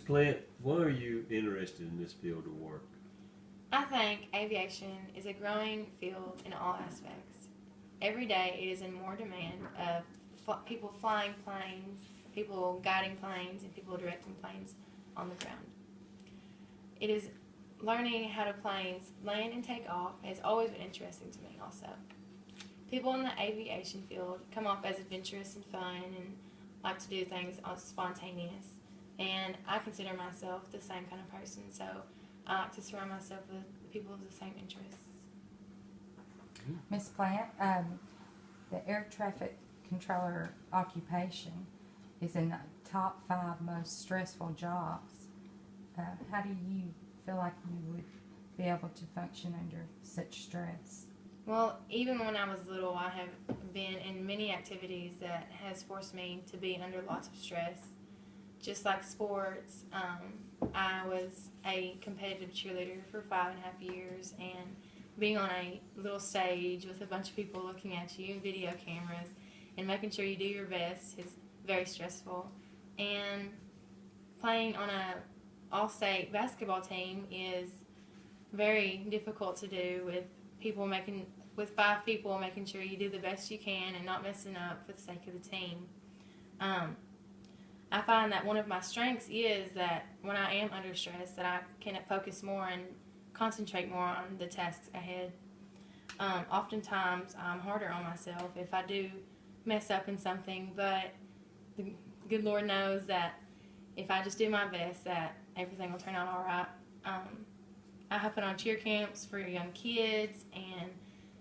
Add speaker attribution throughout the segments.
Speaker 1: Plant, why are you interested in this field of work?
Speaker 2: I think aviation is a growing field in all aspects. Every day it is in more demand of people flying planes, people guiding planes, and people directing planes on the ground. It is learning how to planes land and take off has always been interesting to me also. People in the aviation field come off as adventurous and fun and like to do things spontaneous. And I consider myself the same kind of person, so I like to surround myself with people of the same interests.
Speaker 3: Miss Plant, the air traffic controller occupation is in the top 5 most stressful jobs. How do you feel like you would be able to function under such stress?
Speaker 2: Well, even when I was little, I have been in many activities that has forced me to be under lots of stress. Just like sports, I was a competitive cheerleader for 5.5 years, and being on a little stage with a bunch of people looking at you, video cameras, and making sure you do your best is very stressful. And playing on a all-state basketball team is very difficult to do with 5 people making sure you do the best you can and not messing up for the sake of the team. I find that one of my strengths is that when I am under stress, that I can focus more and concentrate more on the tasks ahead. Oftentimes, I'm harder on myself if I do mess up in something, but the good Lord knows that if I just do my best, that everything will turn out all right. I have put on cheer camps for young kids, and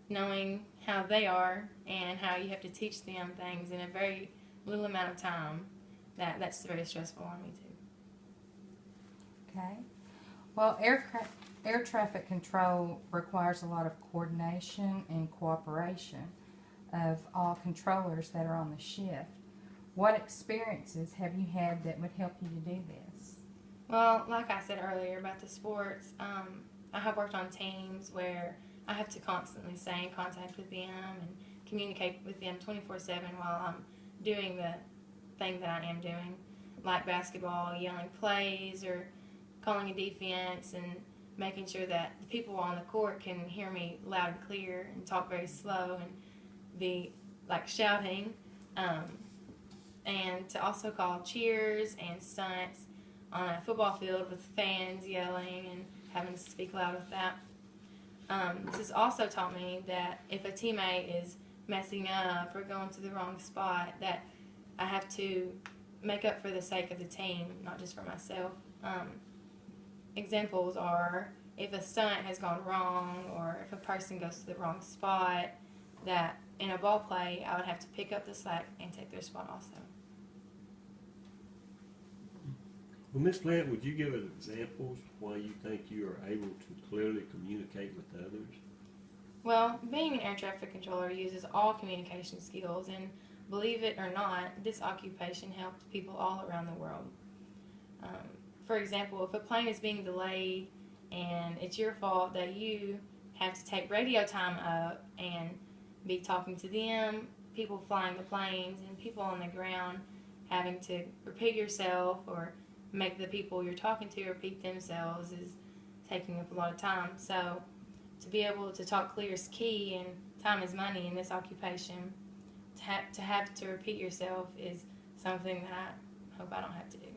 Speaker 2: knowing how they are and how you have to teach them things in a very little amount of time, that's very stressful on me too.
Speaker 3: Okay. Well, air traffic control requires a lot of coordination and cooperation of all controllers that are on the shift. What experiences have you had that would help you to do this?
Speaker 2: Well, like I said earlier about the sports, I have worked on teams where I have to constantly stay in contact with them and communicate with them 24/7 while I'm doing the thing that I am doing, like basketball, yelling plays or calling a defense and making sure that the people on the court can hear me loud and clear and talk very slow and be like shouting, and to also call cheers and stunts on a football field with fans yelling and having to speak loud with that. This has also taught me that if a teammate is messing up or going to the wrong spot, that I have to make up for the sake of the team, not just for myself. Examples are if a stunt has gone wrong or if a person goes to the wrong spot, that in a ball play I would have to pick up the slack and take their spot also.
Speaker 1: Well, Ms. Plant, would you give us examples why you think you are able to clearly communicate with others?
Speaker 2: Well, being an air traffic controller uses all communication skills, and believe it or not, this occupation helps people all around the world. For example, if a plane is being delayed and it's your fault, that you have to take radio time up and be talking to them, people flying the planes, and people on the ground having to repeat yourself or make the people you're talking to repeat themselves is taking up a lot of time. So to be able to talk clear is key, and time is money in this occupation. To have to repeat yourself is something that I hope I don't have to do.